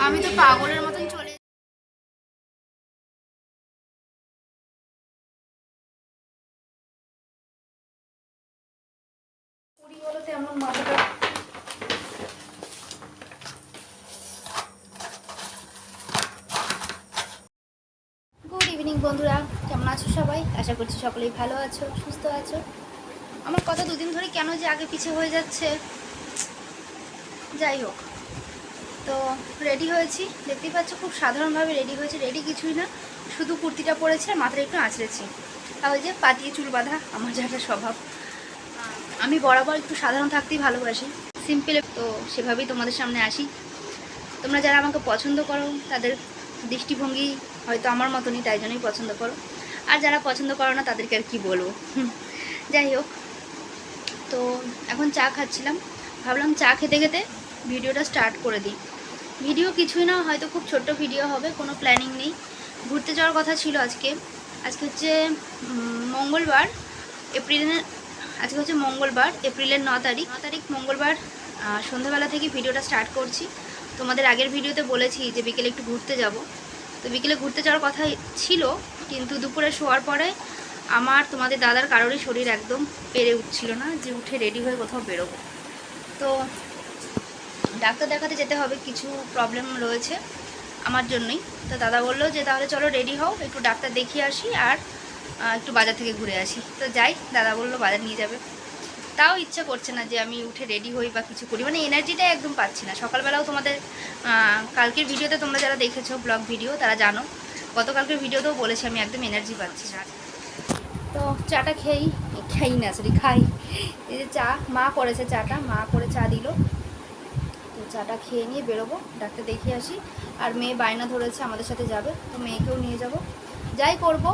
আমি তো পাগলের মতন চলে করি বলতে এমন মাথাটা। গুড ইভিনিং বন্ধুরা, কেমন আছো সবাই? আশা করছি সকলেই ভালো আছো, সুস্থ আছো। আমার কথা দুদিন ধরে কেন যে আগে পিছে হয়ে যাচ্ছে, যাই হোক। তো রেডি হয়েছি, দেখতেই পাচ্ছ খুব সাধারণভাবে রেডি হয়েছে। রেডি কিছুই না, শুধু কুর্তিটা পরেছি আর মাথায় একটু আঁচড়েছি। আর ওই যে পাতিয়ে চুল বাঁধা, আমার যেটা স্বভাব। আমি বরাবর একটু সাধারণ থাকতেই ভালোবাসি, সিম্পল। তো সেভাবেই তোমাদের সামনে আসি। তোমরা যারা আমাকে পছন্দ করো তাদের দৃষ্টিভঙ্গি হয়তো আমার মতনই, তাই জন্যই পছন্দ করো। আর যারা পছন্দ করো না তাদেরকে আর কি বলবো। যাই হোক, তো এখন চা খাচ্ছিলাম, ভাবলাম চা খেতে খেতে ভিডিওটা স্টার্ট করে দিই। ভিডিও কিছুই না, হয়তো খুব ছোট্ট ভিডিও হবে, কোনো প্ল্যানিং নেই। ঘুরতে যাওয়ার কথা ছিল আজকে। আজকে হচ্ছে মঙ্গলবার, এপ্রিলের আজকে হচ্ছে মঙ্গলবার, এপ্রিলের 9 তারিখ মঙ্গলবার। সন্ধ্যাবেলা থেকে ভিডিওটা স্টার্ট করছি। তোমাদের আগের ভিডিওতে বলেছি যে বিকেলে একটু ঘুরতে যাব। তো বিকেলে ঘুরতে যাওয়ার কথা ছিল, কিন্তু দুপুরে শোয়ার পরে আমার তোমাদের দাদার কারোরই শরীর একদম পেরে উঠছিল না যে উঠে রেডি হয়ে কোথাও বেরোবো। তো ডাক্তার দেখাতে যেতে হবে, কিছু প্রবলেম রয়েছে আমার জন্যই। তো দাদা বললো যে তাহলে চলো রেডি হও, একটু ডাক্তার দেখিয়ে আসি আর একটু বাজার থেকে ঘুরে আসি। তো যাই, দাদা বললো বাজার নিয়ে যাবে। তাও ইচ্ছা করছে না যে আমি উঠে রেডি হই বা কিছু করি, মানে এনার্জিটাই একদম পাচ্ছি না। সকালবেলাও তোমাদের কালকের ভিডিওতে তোমরা যারা দেখেছো ব্লগ ভিডিও তারা জানো, গতকালকের ভিডিওতেও বলেছি আমি একদম এনার্জি পাচ্ছি না। তো চাটা খাই না, সরি খাই। এই যে চা মা করেছে, চাটা মা করে চা দিল। তো চাটা খেয়ে নিয়ে বেরোবো, ডাক্তার দেখিয়ে আসি। আর মেয়ে বায়না ধরেছে আমাদের সাথে যাবে, তো মেয়েকেও নিয়ে যাব। যাই করব,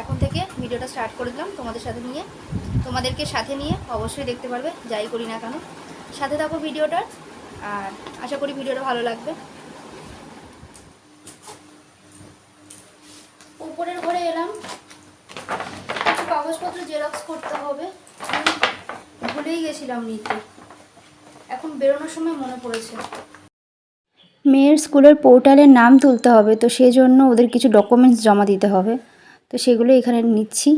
এখন থেকে ভিডিওটা স্টার্ট করে দিলাম তোমাদেরকে সাথে নিয়ে অবশ্যই দেখতে পারবে যাই করি না কেন। সাথে থাকো ভিডিওটার, আর আশা করি ভিডিওটা ভালো লাগবে। উপরের ঘরে এলাম, কিছু কাগজপত্র জেরক্স করতে হবে, ভুলেই গেছিলাম নিতে, এখন বেরোনোর সময় মনে পড়েছে। মেয়ের স্কুলের পোর্টালের নাম তুলতে হবে, তো সেই জন্য ওদের কিছু ডকুমেন্টস জমা দিতে হবে, তো সেগুলো এখানে নিচ্ছি।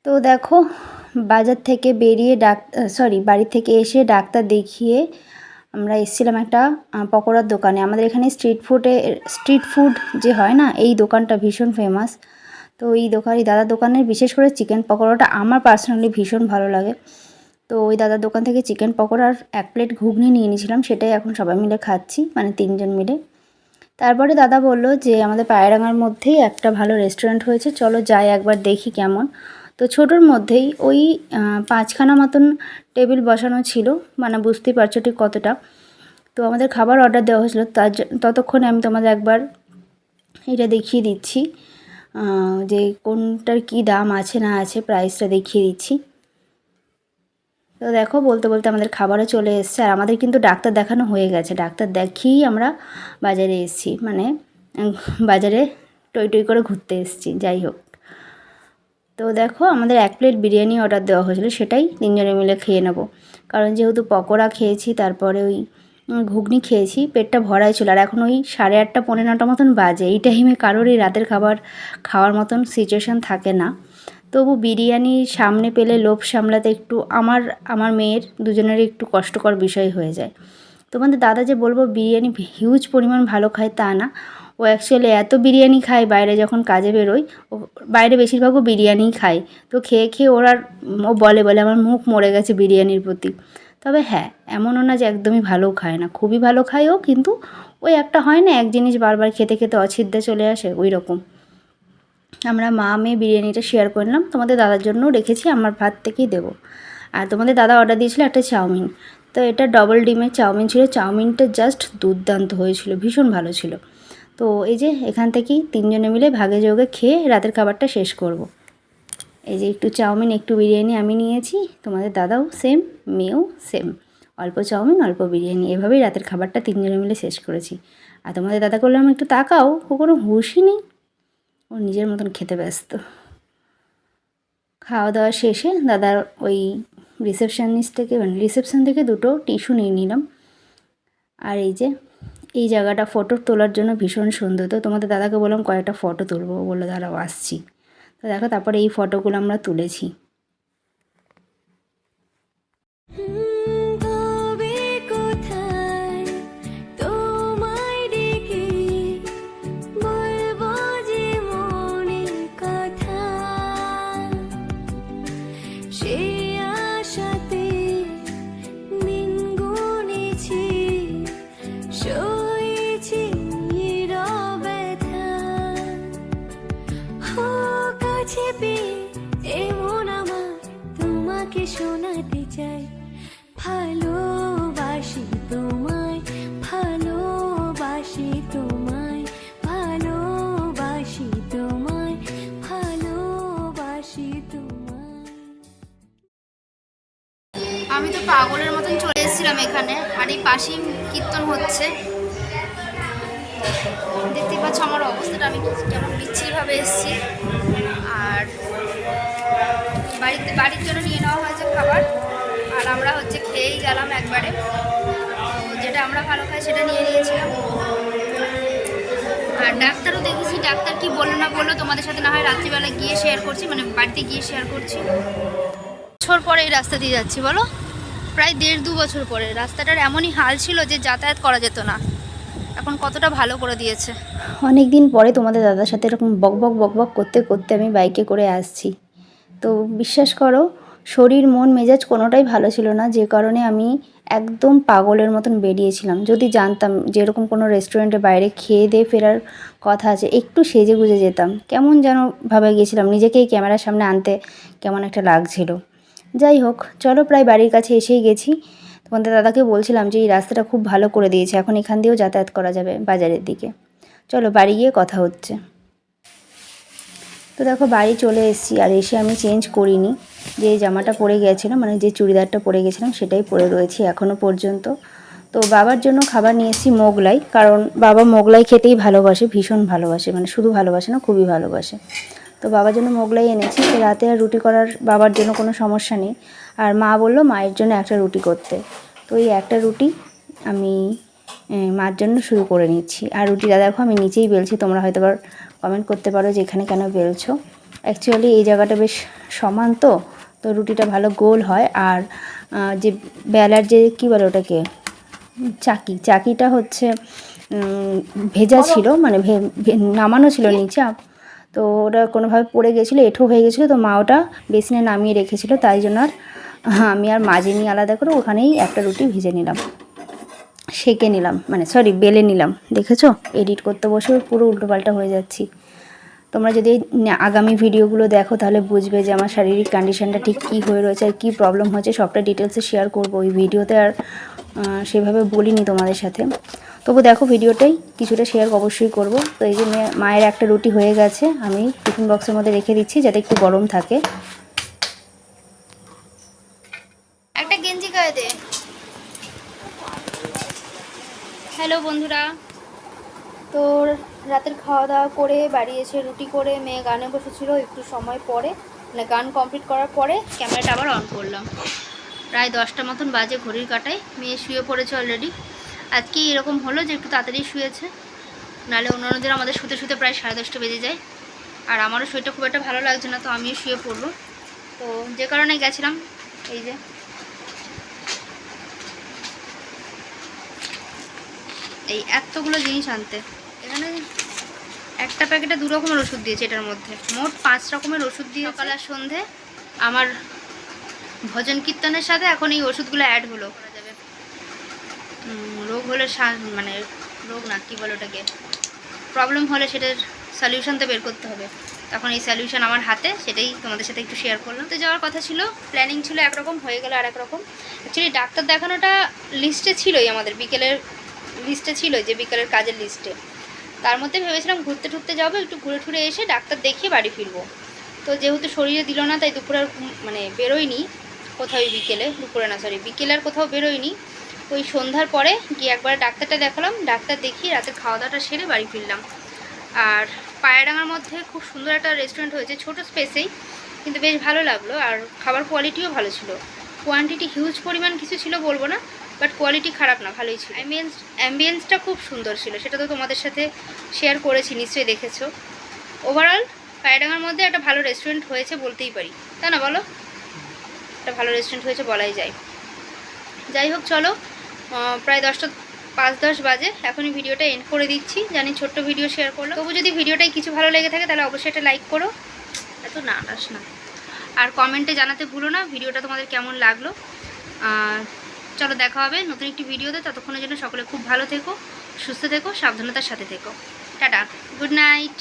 তো দেখো, বাজার থেকে বেরিয়ে বাড়ি থেকে এসে ডাক্তার দেখিয়ে আমরা এসেছিলাম একটা পকোড়ার দোকানে। আমাদের এখানে স্ট্রিট ফুড যে হয় না, এই দোকানটা ভীষণ ফেমাস। তো এই দাদার দোকানের বিশেষ করে চিকেন পকোড়াটা আমার পার্সোনালি ভীষণ ভালো লাগে। তো ওই দাদার দোকান থেকে চিকেন পকোড়ার 1 প্লেট ঘুগনি নিয়ে নিয়েছিলাম, সেটাই এখন সবাই মিলে খাচ্ছি, মানে 3জন মিলে। তারপরে দাদা বলল যে আমাদের পায়রাঙার মধ্যেই একটা ভালো রেস্টুরেন্ট হয়েছে, চলো যাই একবার দেখি কেমন। তো ছোটোর মধ্যেই ওই 5খানা মতন টেবিল বসানো ছিল, মানে বুঝতেই পারছো ঠিক কতটা। তো আমাদের খাবার অর্ডার দেওয়া হয়েছিল, ততক্ষণে আমি তোমাদের একবার এটা দেখিয়ে দিচ্ছি, যে কোনটার কি দাম আছে না আছে, প্রাইসটা দেখিয়ে দিচ্ছি। তো দেখো, বলতে বলতে আমাদের খাবারও চলে এসছে, আর আমাদের কিন্তু ডাক্তার দেখানো হয়ে গেছে। ডাক্তার দেখিয়েই আমরা বাজারে এসেছি, মানে বাজারে টই টই করে ঘুরতে এসেছি। যাই হোক, তো দেখো আমাদের 1 প্লেট বিরিয়ানি অর্ডার দেওয়া হয়েছিল, সেটাই 3জনে মিলে খেয়ে নেব। কারণ যেহেতু পকোড়া খেয়েছি, তারপরে ওই ঘুগনি খেয়েছি, পেটটা ভরাই ছিল। আর এখন ওই 8:30 পৌনে 9টা মতন বাজে, এই টাইমে কারোরই রাতের খাবার খাওয়ার মতন সিচুয়েশান থাকে না। তবু বিরিয়ানি সামনে পেলে লোভ সামলাতে একটু আমার মেয়ের দুজনেরই একটু কষ্টকর বিষয় হয়ে যায়। তোমাদের দাদা যে বলবো বিরিয়ানি হিউজ পরিমাণ ভালো খায় তা না, ও অ্যাকচুয়ালি এত বিরিয়ানি খায় বাইরে যখন কাজে বেরোয়, ও বাইরে বেশিরভাগও বিরিয়ানিই খায়। তো খেয়ে খেয়ে ও বলে আমার মুখ মরে গেছে বিরিয়ানির প্রতি। তবে হ্যাঁ, এমনও না যে একদমই ভালোও খায় না, খুবই ভালো খায় ও, কিন্তু ওই একটা হয় না, এক জিনিস বারবার খেতে খেতে অছিদ্রে চলে আসে, ওই রকম। আমরা মা মেয়ে বিরিয়ানিটা শেয়ার করে নিলাম, তোমাদের দাদার জন্যও রেখেছি, আমার ভাত থেকেই দেবো। আর তোমাদের দাদা অর্ডার দিয়েছিল একটা চাউমিন, তো এটা ডবল ডিমের চাউমিন ছিল। চাউমিনটা জাস্ট দুর্দান্ত হয়েছিল, ভীষণ ভালো ছিল। তো এই যে এখান থেকেই 3জনে মিলে ভাগে যোগে খেয়ে রাতের খাবারটা শেষ করব। এই যে একটু চাউমিন একটু বিরিয়ানি আমি নিয়েছি, তোমাদের দাদাও সেম, মেয়েও সেম, অল্প চাউমিন অল্প বিরিয়ানি, এভাবেই রাতের খাবারটা 3জনে মিলে শেষ করেছি। আর তোমাদের দাদা করলাম একটু তাকাও, ও কোনো হুঁশই নেই, ও নিজের মতন খেতে ব্যস্ত। খাওয়া দাওয়া শেষে দাদার ওই রিসেপশন থেকে 2টো টিস্যু নিয়ে নিলাম। আর এই জায়গাটা ফটো তোলার জন্য ভীষণ সুন্দর। তো তোমাদের দাদাকে বললাম কয়েকটা ফটো তুলবো, বললো দাঁড়াও আসছি। তো দেখো তারপরে এই ফটোগুলো আমরা তুলেছি। শোনাতে চাই ভালোবাসি তোমায়, ভালোবাসি তোমায়, ভালোবাসি তোমায়, ভালোবাসি তোমায়। আমি তো পাগলের মতন চলে এসেছিলাম এখানে, আর এই পাশেই কীর্তন হচ্ছে। দেখতে পাচ্ছ আমার অবস্থাটা, আমি কেমন বিচ্ছিরিভাবে এসেছি। আর বাড়ির জন্য নিয়ে নেওয়া হয়েছে খাবার, আর আমরা খেয়েই গেলাম একবারে। যেটা আমরা ভালো খাই সেটা নিয়ে নিয়েছিলাম। আর ডাক্তারও দেখেছি, ডাক্তার কি বললো না বললো তোমাদের সাথে না হয় রাত্রিবেলা গিয়ে শেয়ার করছি, মানে বাড়িতে গিয়ে শেয়ার করছি। বছর পরে এই রাস্তা দিয়ে যাচ্ছি বলো, প্রায় 1.5-2 বছর পরে। রাস্তাটার এমনই হাল ছিল যে যাতায়াত করা যেত না, এখন কতটা ভালো করে দিয়েছে। অনেক দিন পরে তোমাদের দাদার সাথে এরকম বকবক করতে করতে আমি বাইকে করে আসছি। তো বিশ্বাস করো, শরীর মন মেজাজ কোনোটাই ভালো ছিল না, যে কারণে আমি একদম পাগলের মতন বেরিয়েছিলাম। যদি জানতাম যে এরকম কোনো রেস্টুরেন্টে বাইরে খেয়ে দিয়ে ফেরার কথা আছে, একটু সেজে গুজে যেতাম। কেমন যেন ভাবে গিয়েছিলাম, নিজেকেই ক্যামেরার সামনে আনতে কেমন একটা লাগছিল। যাই হোক, চলো প্রায় বাড়ির কাছে এসেই গেছি। তোমাদের দাদাকে বলছিলাম যে এই রাস্তাটা খুব ভালো করে দিয়েছে, এখন এখান দিয়েও যাতায়াত করা যাবে বাজারের দিকে। চলো বাড়ি গিয়ে কথা হচ্ছে। তো দেখো বাড়ি চলে এসেছি, আর এসে আমি চেঞ্জ করিনি। যে জামাটা পরে গিয়েছিলাম, মানে যে চুড়িদারটা পরে গেছিলাম সেটাই পরে রয়েছি এখনও পর্যন্ত। তো বাবার জন্য খাবার নিয়ে এসেছি মোগলাই, কারণ বাবা মোগলাই খেতেই ভালোবাসে, ভীষণ ভালোবাসে, মানে শুধু ভালোবাসে না, খুবই ভালোবাসে। তো বাবার জন্য মোগলাই এনেছি। তো রাতে আর রুটি করার বাবার জন্য কোনো সমস্যা নেই। আর মা বললো মায়ের জন্য একটা রুটি করতে। তো এই একটা রুটি আমি মার জন্য শুরু করে নিচ্ছি। আর রুটিটা দেখো আমি নিচেই বেলছি, তোমরা হয়তো আবার কমেন্ট করতে পারো যে এখানে কেন বেলছো। অ্যাকচুয়ালি এই জায়গাটা বেশ সমান, তো রুটিটা ভালো গোল হয়। আর যে বেলার যে কী বলে ওটাকে, চাকিটা ভেজা ছিল, মানে নামানো ছিল নিচে। তো ওটা কোনোভাবে পড়ে গেছিলো, এঁঠো হয়ে গেছিলো। তো মা ওটা বেসিনে নামিয়ে রেখেছিলো, তাই জন্য আর আমি আর মাজিনি আলাদা করে, ওখানেই একটা রুটি ভেজে নিলাম, সেঁকে নিলাম, মানে বেলে নিলাম। দেখেছো, এডিট করতে বসে পুরো উল্টোপাল্টা হয়ে যাচ্ছি। তোমরা যদি আগামী ভিডিওগুলো দেখো তাহলে বুঝবে যে আমার শারীরিক কন্ডিশনটা ঠিক কী হয়ে রয়েছে আর কী প্রবলেম হচ্ছে, সবটা ডিটেলসে শেয়ার করবো। ওই ভিডিওতে আর সেভাবে বলিনি তোমাদের সাথে। তবু দেখো ভিডিওটাই কিছুটা শেয়ার অবশ্যই করব। তো এই যে মায়ের একটা রুটি হয়ে গেছে, আমি টিফিন বক্সের মধ্যে রেখে দিচ্ছি যাতে একটু গরম থাকে। একটা গেঞ্জি গায়ে দে। হ্যালো বন্ধুরা, তো রাতের খাওয়া দাওয়া করে বাড়ি এসে রুটি করে মেয়ে গানে বসেছিল। একটু সময় পরে, মানে গান কমপ্লিট করার পরে ক্যামেরাটা আবার অন করলাম। প্রায় 10টা মতন বাজে ঘড়ির কাটায়। মেয়ে শুয়ে পড়েছে অলরেডি। আজকে এরকম হলো যে একটু তাড়াতাড়ি শুয়েছে, নাহলে অন্যদের আমাদের শুতে শুতে প্রায় 10:30 বেজে যায়। আর আমারও শরীরটা খুব একটা ভালো লাগছে না, তো আমিও শুয়ে পড়বো। তো যে কারণে গেছিলাম এই যে এই এতগুলো জিনিস আনতে। এখানে একটা প্যাকেটে 2 রকমের ওষুধ দিয়েছে, এটার মধ্যে মোট 5 রকমের ওষুধ দিয়ে সকাল আর সন্ধে আমার ভজন কীর্তনের সাথে এখন এই ওষুধগুলো অ্যাড হলো। করা যাবে রোগ হলে, মানে রোগ না কী বলে ওটাকে, প্রবলেম হলে সেটার সলিউশন তো বের করতে হবে। তখন এই সলিউশন আমার হাতে, সেটাই তোমাদের সাথে একটু শেয়ার করলাম। তো যাওয়ার কথা ছিল, প্ল্যানিং ছিল একরকম, হয়ে গেল আর একরকম। অ্যাকচুয়ালি ডাক্তার দেখানোটা লিস্টে ছিলই, আমাদের বিকেলের লিস্টে ছিল, যে বিকেলের কাজের লিস্টে। তার মধ্যে ভেবেছিলাম ঘুরতে টুরতে যাবো, একটু ঘুরে টুরে এসে ডাক্তার দেখিয়ে বাড়ি ফিরবো। তো যেহেতু শরীরে দিল না, তাই দুপুরে মানে বেরোয়নি কোথাও, বিকেলে আর কোথাও বেরোয়নি। ওই সন্ধ্যার পরে গিয়ে একবার ডাক্তারটা দেখালাম, ডাক্তার দেখিয়ে রাতের খাওয়া দাওয়াটা সেরে বাড়ি ফিরলাম। আর পায়রাডাঙ্গার মধ্যে খুব সুন্দর একটা রেস্টুরেন্ট হয়েছে, ছোট স্পেসেই, কিন্তু বেশ ভালো লাগলো। আর খাবার কোয়ালিটিও ভালো ছিল, কোয়ান্টিটি হিউজ পরিমাণ কিছু ছিল বলবো না, বাট কোয়ালিটি খারাপ না, ভালোই ছিল। অ্যাম্বিয়েন্সটা খুব সুন্দর ছিল, সেটা তো তোমাদের সাথে শেয়ার করেছি, নিশ্চয়ই দেখেছো। ওভারঅল পায়রাডাঙ্গার মধ্যে একটা ভালো রেস্টুরেন্ট হয়েছে বলতেই পারি, তাই না বলো? একটা ভালো রেস্টুরেন্ট হয়েছে বলাই যায়। যাই হোক, চলো প্রায় 5:10 বাজে, এখনই ভিডিওটা এন্ড করে দিচ্ছি। জানি ছোট্ট ভিডিও শেয়ার করলো, তবু যদি ভিডিওটাই কিছু ভালো লেগে থাকে তাহলে অবশ্যই একটা লাইক করো, এত না আস না, আর কমেন্টে জানাতে ভুলো না ভিডিওটা তোমাদের কেমন লাগলো। চলো দেখা হবে নতুন একটি ভিডিওতে, ততক্ষণের জন্য সকলে খুব ভালো থেকো, সুস্থ থেকো, সাবধানতার সাথে থেকো। Tata, good night.